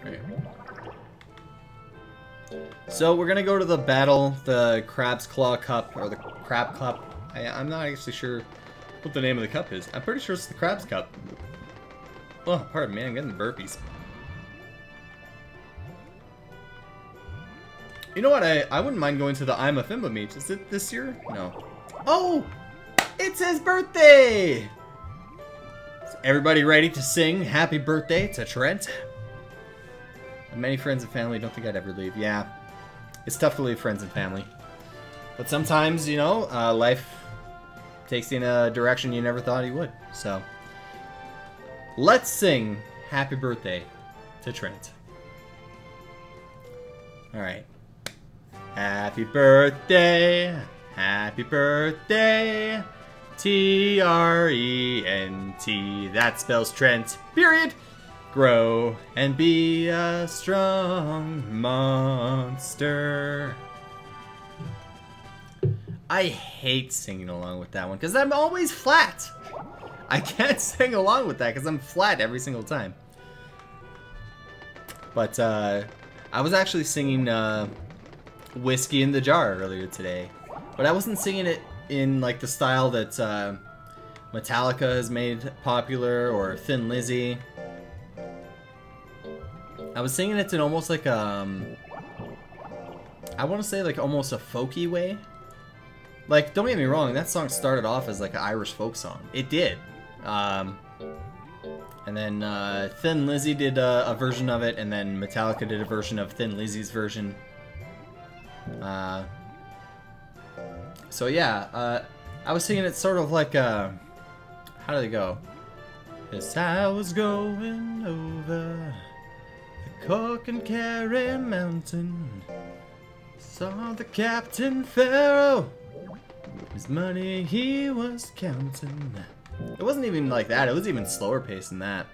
Right. So we're gonna go to the battle, the Crab's Claw Cup, or the Crab Cup. I'm not actually sure what the name of the cup is. I'm pretty sure it's the Crab's Cup. Oh, pardon me, I'm getting the burpees. You know what, I wouldn't mind going to the I'm a Fimba meet. Is it this year? No. Oh! It's his birthday! Is everybody ready to sing happy birthday to Trent? Many friends and family, don't think I'd ever leave. Yeah, it's tough to leave friends and family. But sometimes, you know, life takes you in a direction you never thought you would. So, let's sing happy birthday to Trent. Alright. Happy birthday, T-R-E-N-T. That spells Trent, period. Grow and be a strong monster. I hate singing along with that one because I'm always flat. I can't sing along with that because I'm flat every single time. But I was actually singing Whiskey in the Jar earlier today, but I wasn't singing it in like the style that Metallica has made popular or Thin Lizzy. I was singing it in almost like I want to say like almost a folky way. Like, don't get me wrong, that song started off as like an Irish folk song. It did. And then Thin Lizzy did a version of it, and then Metallica did a version of Thin Lizzy's version. So yeah, I was singing it sort of like how did it go? As I was going over the Cork and Kerry Mountain, saw the Captain Pharaoh, his money he was counting. It wasn't even like that, it was even slower paced than that.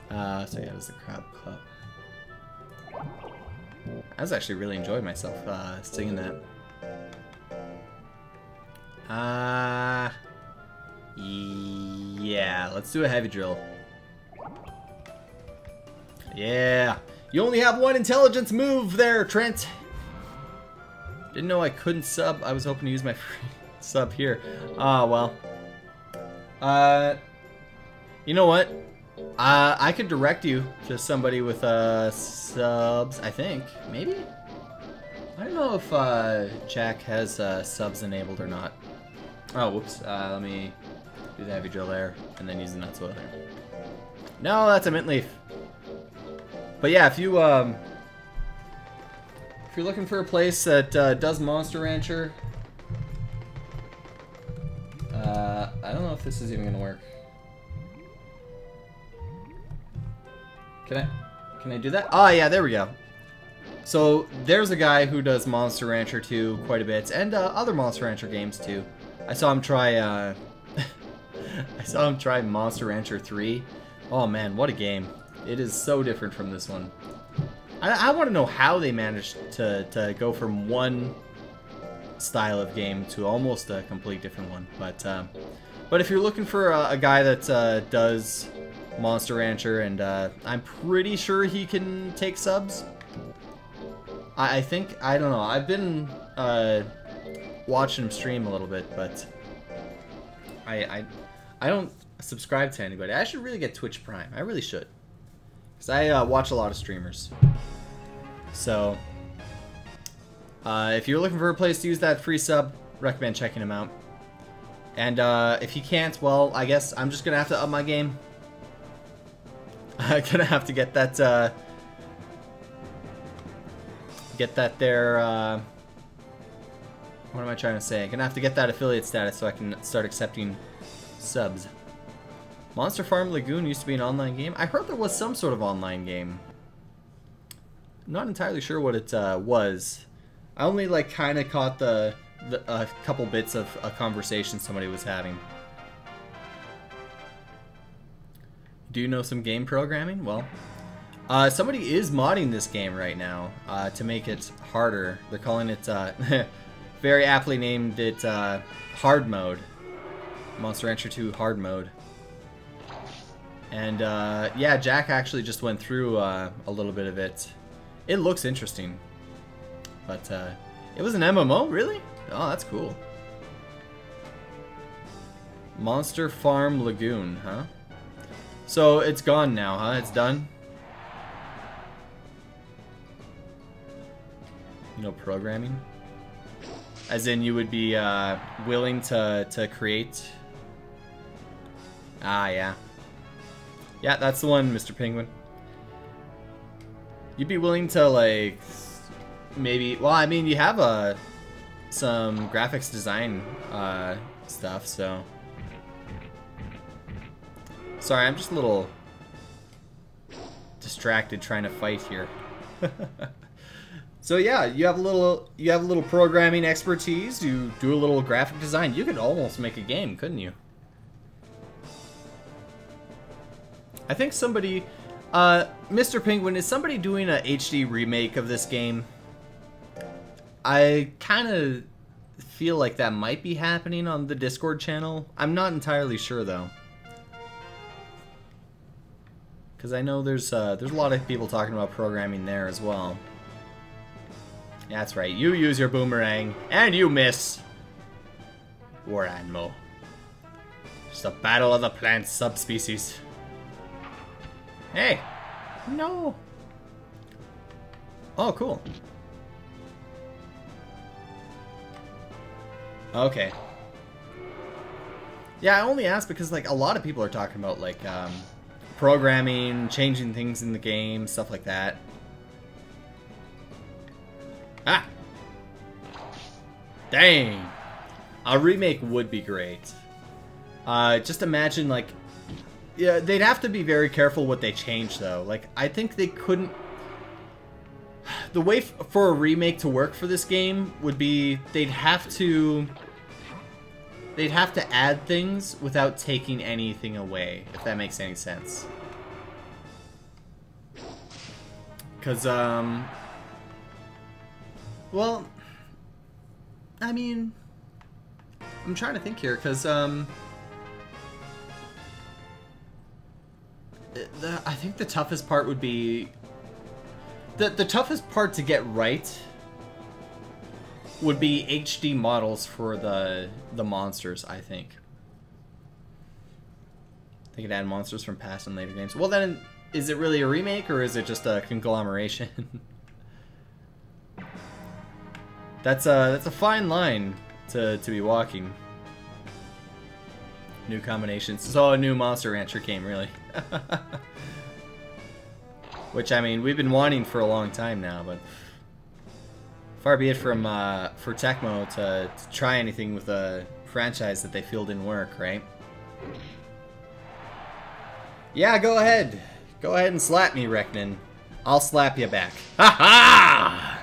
So yeah, it was the Crab Club. I was actually really enjoying myself singing that. Yeah, let's do a heavy drill. Yeah, you only have one intelligence move there, Trent. Didn't know I couldn't sub. I was hoping to use my free sub here. Well. You know what? I could direct you to somebody with subs, I think. Maybe? I don't know if Jack has subs enabled or not. Oh, whoops. Let me do the heavy drill there and then use the nut soil there. No, that's a mint leaf. But yeah, if you're looking for a place that does Monster Rancher, I don't know if this is even gonna work. Can I do that? Oh yeah, there we go. So there's a guy who does Monster Rancher 2 quite a bit, and other Monster Rancher games too. I saw him try I saw him try Monster Rancher 3. Oh man, what a game. It is so different from this one. I want to know how they managed to go from one style of game to almost a complete different one. But if you're looking for a guy that does Monster Rancher, and I'm pretty sure he can take subs. I think, I don't know, I've been watching him stream a little bit, but I don't subscribe to anybody. I should really get Twitch Prime. I really should. Because I watch a lot of streamers. So, if you're looking for a place to use that free sub, recommend checking him out. And if you can't, well, I guess I'm just going to have to up my game. I'm going to have to get that there, what am I trying to say? I'm going to have to get that affiliate status so I can start accepting subs. Monster Farm Lagoon used to be an online game. I heard there was some sort of online game. I'm not entirely sure what it was. I only like kind of caught a couple bits of a conversation somebody was having. Do you know some game programming? Well, somebody is modding this game right now to make it harder. They're calling it, very aptly named it Hard Mode. Monster Rancher 2 Hard Mode. And yeah, Jack actually just went through a little bit of it. It looks interesting. But it was an MMO, really? Oh, that's cool. Monster Farm Lagoon, huh? So it's gone now, huh? It's done? No programming? As in you would be willing to create? Ah, yeah. Yeah, that's the one, Mr. Penguin. You'd be willing to, like, maybe... Well, I mean, you have some graphics design stuff, so... Sorry, I'm just a little distracted trying to fight here. So yeah, you have a little programming expertise. You do a little graphic design. You could almost make a game, couldn't you? I think somebody, Mr. Penguin, is somebody doing a HD remake of this game? I kind of feel like that might be happening on the Discord channel. I'm not entirely sure though. Because I know there's a lot of people talking about programming there as well. Yeah, that's right. You use your boomerang, and you miss. War animal. Just a battle of the plant subspecies. Hey! No! Oh, cool. Okay. Yeah, I only asked because, like, a lot of people are talking about, like, programming, changing things in the game, stuff like that. Ah! Dang! A remake would be great. Just imagine, like... Yeah, they'd have to be very careful what they change, though. Like, I think they couldn't... The way for a remake to work for this game would be they'd have to add things without taking anything away, if that makes any sense. Because, well, I mean, I'm trying to think here, because, I think the toughest part would be... The toughest part to get right would be HD models for the monsters, I think. They could add monsters from past and later games. Well, then, is it really a remake, or is it just a conglomeration? That's a fine line to be walking. New combinations. So a new Monster Rancher game, really. Which, I mean, we've been wanting for a long time now, but far be it from for Tecmo to try anything with a franchise that they feel didn't work, right? Yeah, go ahead. Go ahead and slap me, Reknin. I'll slap you back. Ha ha!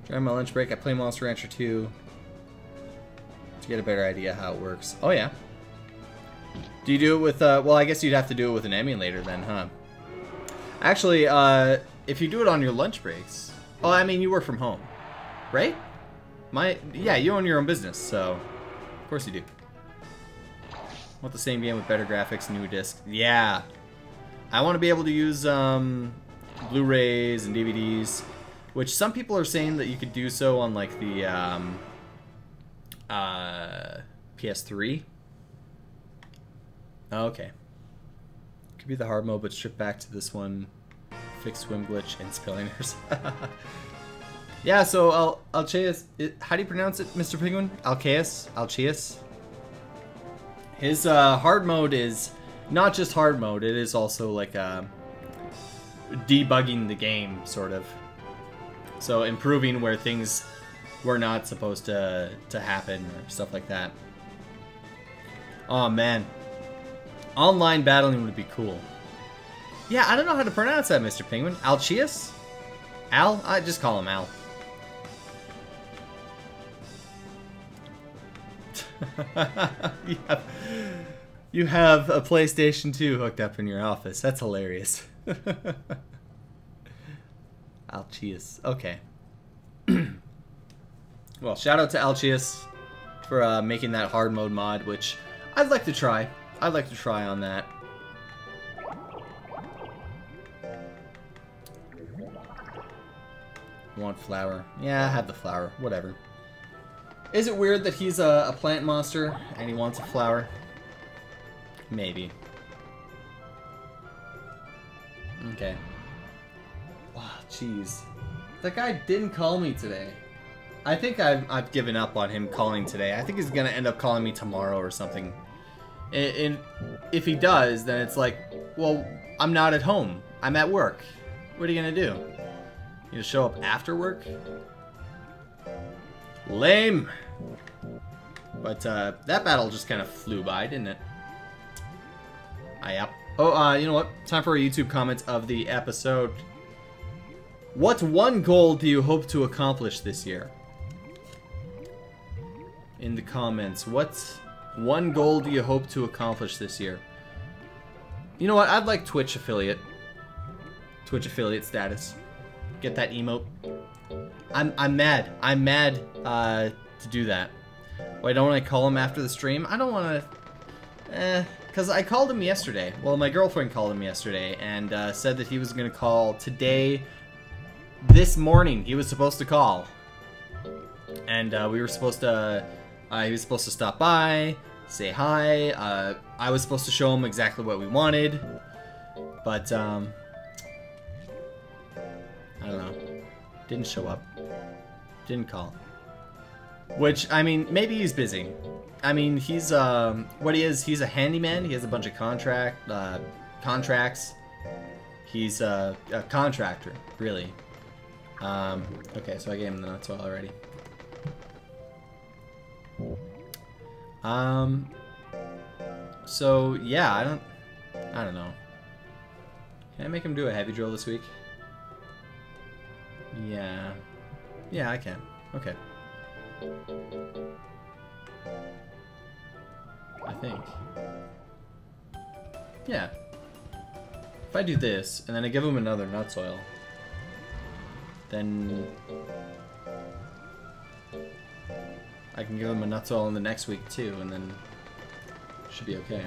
During my lunch break, I play Monster Rancher 2 to get a better idea how it works. Oh, yeah. Do you do it with, well, I guess you'd have to do it with an emulator then, huh? Actually, if you do it on your lunch breaks... Oh, I mean, you work from home, right? Yeah, you own your own business, so... Of course you do. Want the same game with better graphics, new disc. Yeah. I want to be able to use, Blu-rays and DVDs, which some people are saying that you could do so on, like, the, PS3. Oh, okay. Could be the hard mode, but strip back to this one. Fix swim glitch and spillingers. Yeah, so Alcheus, how do you pronounce it, Mr. Penguin? Alcheus? His hard mode is not just hard mode, it is also like debugging the game, sort of. So improving where things were not supposed to happen or stuff like that. Oh man. Online battling would be cool. Yeah, I don't know how to pronounce that, Mr. Penguin. Alcheus? Al? I just call him Al. You have a PlayStation 2 hooked up in your office. That's hilarious. Alcheus. Okay. Well, shout out to Alcheus for making that hard mode mod, which I'd like to try. I'd like to try on that. want flower. Yeah, have the flower. Whatever. Is it weird that he's a plant monster and he wants a flower? Maybe. Okay. Wow, jeez. That guy didn't call me today. I think I've given up on him calling today. I think he's gonna end up calling me tomorrow or something. And if he does, then it's like, well, I'm not at home. I'm at work. What are you gonna do? You gonna show up after work? Lame. But that battle just kind of flew by, didn't it? Yep. Oh, you know what? Time for a YouTube comment of the episode. What one goal do you hope to accomplish this year? In the comments, what one goal do you hope to accomplish this year? You know what? I'd like Twitch affiliate. Twitch affiliate status. Get that emote. I'm mad. I'm mad to do that. Why don't I call him after the stream? I don't want to... because I called him yesterday. Well, my girlfriend called him yesterday and said that he was going to call today. This morning, he was supposed to call. And we were supposed to... he was supposed to stop by, say hi. I was supposed to show him exactly what we wanted. But, I don't know. Didn't show up. Didn't call. Which, I mean, maybe he's busy. I mean, he's, what he is, he's a handyman. He has a bunch of contracts. He's a contractor, really. Okay, so I gave him the nuts already. So, yeah, I don't know. Can I make him do a heavy drill this week? Yeah. Yeah, I can. Okay. I think. Yeah. If I do this, and then I give him another nut soil, then I can give him a nut soil in the next week too, and then it should be okay.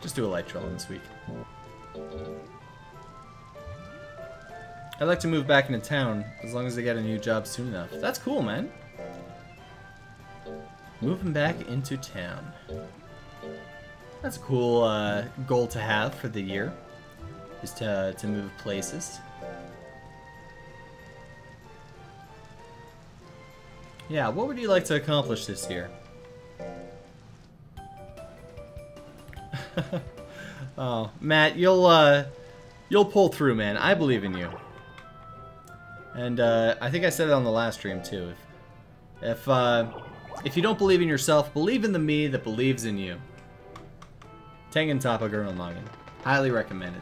Just do a light drill this week. I'd like to move back into town, as long as I get a new job soon enough. That's cool, man. Moving back into town. That's a cool goal to have for the year, is to move places. Yeah, what would you like to accomplish this year? Oh, Matt, you'll pull through, man. I believe in you. And I think I said it on the last stream too. If you don't believe in yourself, believe in the me that believes in you. Tengen Toppa Gurren Lagann. Highly recommended.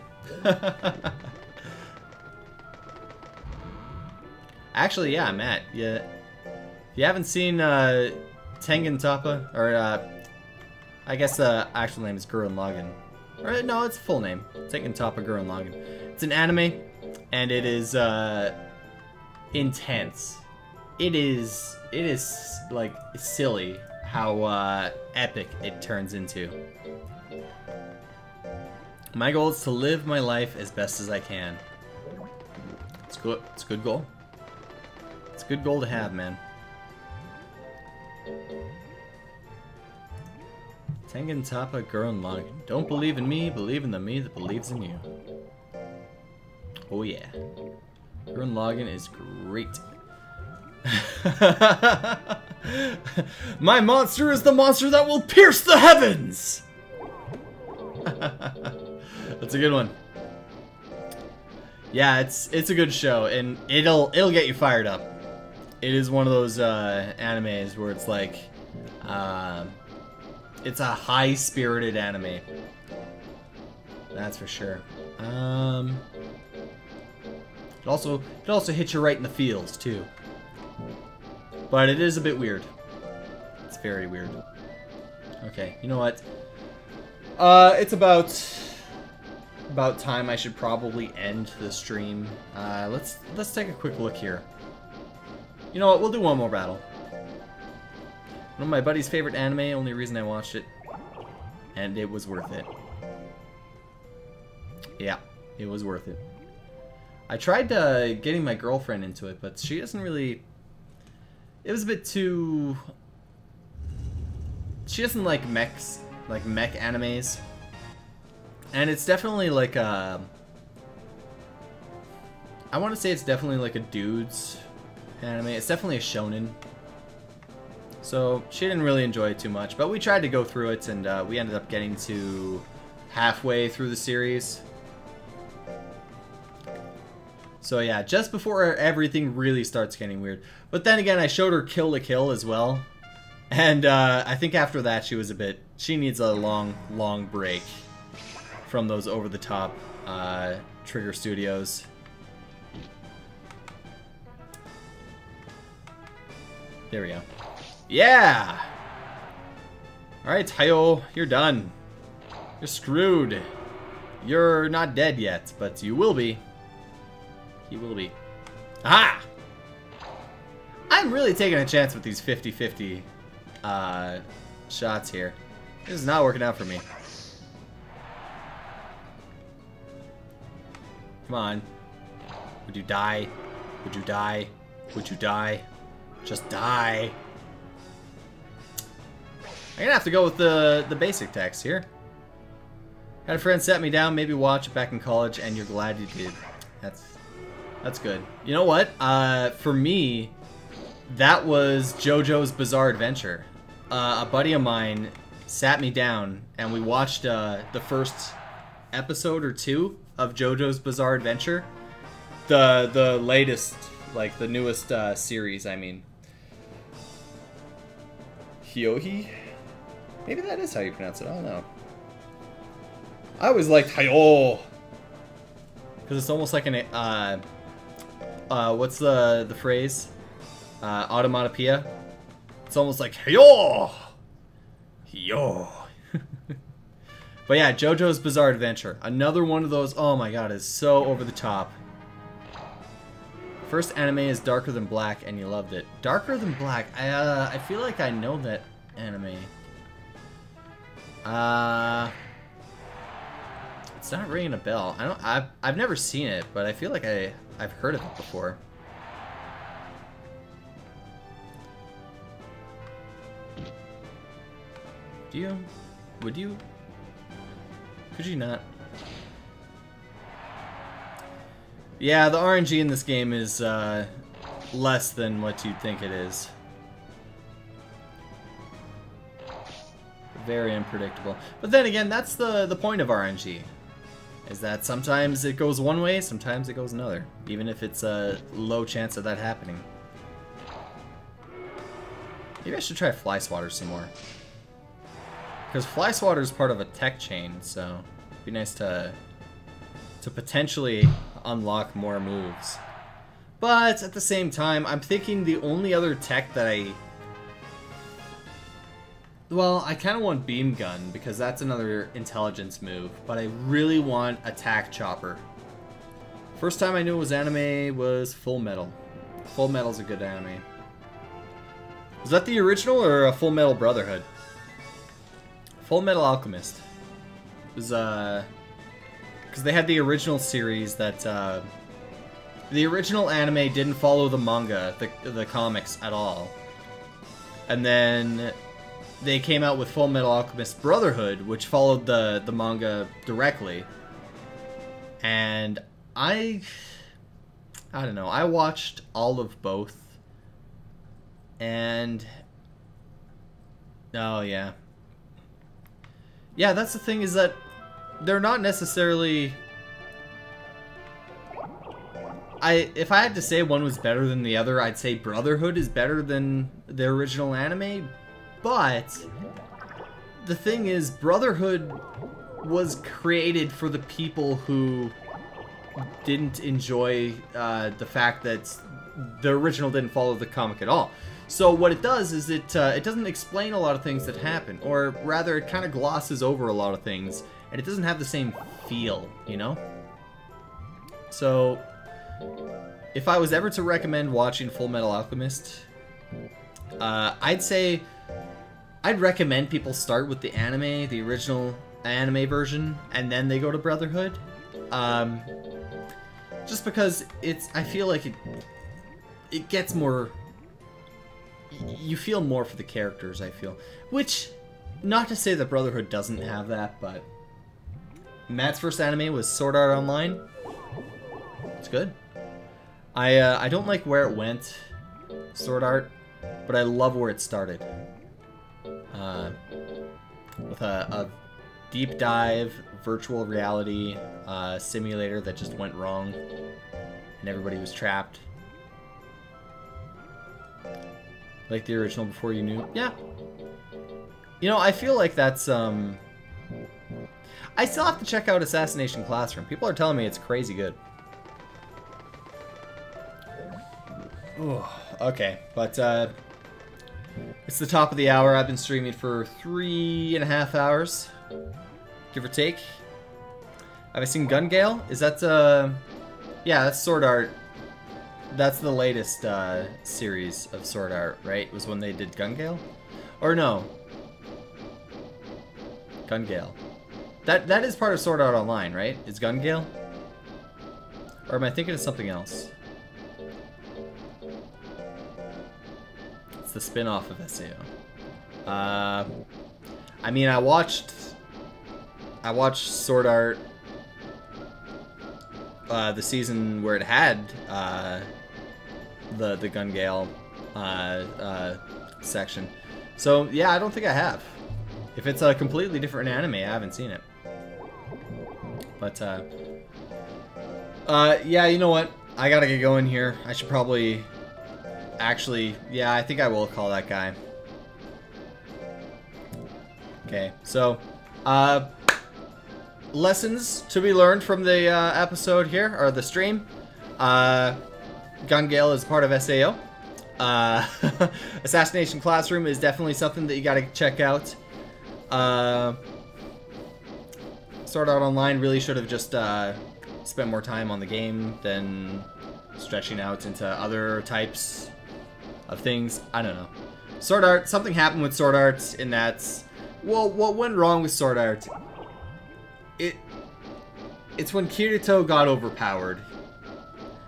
Actually, yeah, Matt. Yeah, if you haven't seen Tengen Toppa, or I guess the actual name is Gurren Lagann. Or no, it's full name. Tengen Toppa Gurren Lagann. It's an anime, and it is intense. It is like silly how epic it turns into. My goal is to live my life as best as I can. It's good. It's a good goal. It's a good goal to have, man. Tengen Toppa Gurren Lagann. Don't believe in me, believe in the me that believes in you. Oh yeah. Gurren Lagann is great. My monster is the monster that will pierce the heavens! That's a good one. Yeah, it's a good show, and it'll get you fired up. It is one of those animes where it's like, it's a high-spirited anime. That's for sure. It also hits you right in the feels too. But it is a bit weird. It's very weird. Okay, you know what? It's about time I should probably end the stream. Let's take a quick look here. You know what? We'll do one more battle. One of my buddy's favorite anime, only reason I watched it. And it was worth it. Yeah, it was worth it. I tried getting my girlfriend into it, but she doesn't really... It was a bit too... She doesn't like mechs, like mech animes. And it's definitely like a... I want to say it's definitely like a dude's anime. It's definitely a shonen. So she didn't really enjoy it too much, but we tried to go through it, and we ended up getting to halfway through the series. So yeah, just before everything really starts getting weird. But then again, I showed her Kill la Kill as well. And I think after that she was a bit... She needs a long break from those over-the-top Trigger Studios. There we go. Yeah! Alright, Tayo, you're done. You're screwed. You're not dead yet, but you will be. He will be. Aha! I'm really taking a chance with these 50-50 shots here. This is not working out for me. Come on. Would you die? Would you die? Would you die? Just die. I'm gonna have to go with the basic text here. Had a friend set me down, maybe watch it back in college, and you're glad you did. That's good. You know what? For me, that was JoJo's Bizarre Adventure. A buddy of mine sat me down, and we watched the first episode or two of JoJo's Bizarre Adventure. The latest, like the newest series, I mean. Hyohi? Maybe that is how you pronounce it, I don't know. I always liked Hayo, because it's almost like an, what's the phrase? Automatopoeia? It's almost like Hayo! Yo! But yeah, JoJo's Bizarre Adventure. Another one of those, oh my god, is so over the top. First anime is Darker Than Black, and you loved it. Darker Than Black, I feel like I know that anime. It's not ringing a bell. I've never seen it, but I feel like I've heard of it before. Do you? Would you? Could you not? Yeah, the RNG in this game is less than what you'd think it is. Very unpredictable. But then again, that's the point of RNG. Is that sometimes it goes one way, sometimes it goes another. Even if it's a low chance of that happening. Maybe I should try Fly Swatter some more. Because Fly Swatter is part of a tech chain, so it'd be nice to potentially unlock more moves. But at the same time, I'm thinking the only other tech that well, I kind of want Beam Gun, because that's another intelligence move, but I really want Attack Chopper. First time I knew it was anime was Full Metal. Full Metal's a good anime. Was that the original or a Full Metal Brotherhood? Full Metal Alchemist. It was, because they had the original series that, the original anime didn't follow the manga, the comics at all. And then they came out with Full Metal Alchemist Brotherhood, which followed the manga directly. And I don't know, I watched all of both. And oh yeah. Yeah, that's the thing, is that they're not necessarily... If I had to say one was better than the other, I'd say Brotherhood is better than the original anime. But the thing is, Brotherhood was created for the people who didn't enjoy the fact that the original didn't follow the comic at all. So what it does is it doesn't explain a lot of things that happen, or rather it kind of glosses over a lot of things, and it doesn't have the same feel, you know? So if I was ever to recommend watching Full Metal Alchemist, I'd recommend people start with the anime, the original anime version, and then they go to Brotherhood. Just because I feel like it gets more, you feel more for the characters, I feel. Which, not to say that Brotherhood doesn't have that, but Matt's first anime was Sword Art Online. It's good. I don't like where it went, Sword Art, but I love where it started. With a deep dive virtual reality simulator that just went wrong and everybody was trapped. Like the original Before You Knew. Yeah. You know, I feel like that's I still have to check out Assassination Classroom. People are telling me it's crazy good. Oh, okay, but it's the top of the hour. I've been streaming for 3.5 hours, give or take. Have I seen Gun Gale? Is that yeah, that's Sword Art. That's the latest series of Sword Art, right? Was when they did Gun Gale? Or no? Gun Gale. That is part of Sword Art Online, right? Is Gun Gale? Or am I thinking of something else? It's the spin-off of SAO. I mean, I watched Sword Art, the season where it had the Gun Gale section. So yeah, I don't think I have. If it's a completely different anime, I haven't seen it. But yeah, you know what? I gotta get going here. I should probably actually, yeah, I think I will call that guy. Okay, so lessons to be learned from the episode here, or the stream. Gun Gale is part of SAO. Assassination Classroom is definitely something that you gotta check out. Sword Art Online really should have just spent more time on the game than stretching out into other types of things. I don't know. Sword Art, something happened with Sword Art in that, well, what went wrong with Sword Art? It's when Kirito got overpowered.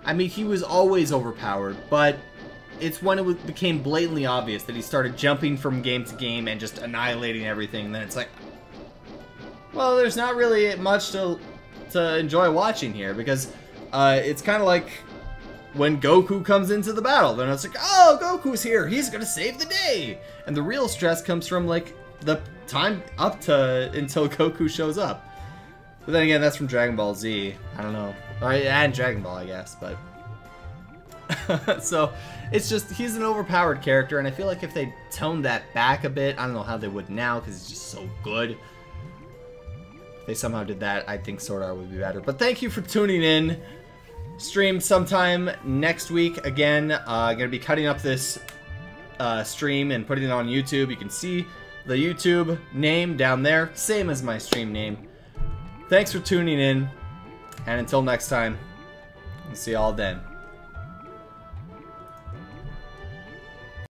I mean, he was always overpowered, but it's when it became blatantly obvious that he started jumping from game to game and just annihilating everything. And then it's like, well, there's not really much to enjoy watching here, because it's kind of like when Goku comes into the battle. Then it's like, oh, Goku's here. He's going to save the day. And the real stress comes from, like, the time up to until Goku shows up. But then again, that's from Dragon Ball Z. I don't know. And Dragon Ball, I guess, but... So, it's just, he's an overpowered character, and I feel like if they toned that back a bit, I don't know how they would now, because he's just so good. If they somehow did that, I think Sword Art would be better. But thank you for tuning in. Stream sometime next week. Again, gonna be cutting up this stream and putting it on YouTube. You can see the YouTube name down there, same as my stream name. Thanks for tuning in, and until next time, I'll see y'all then.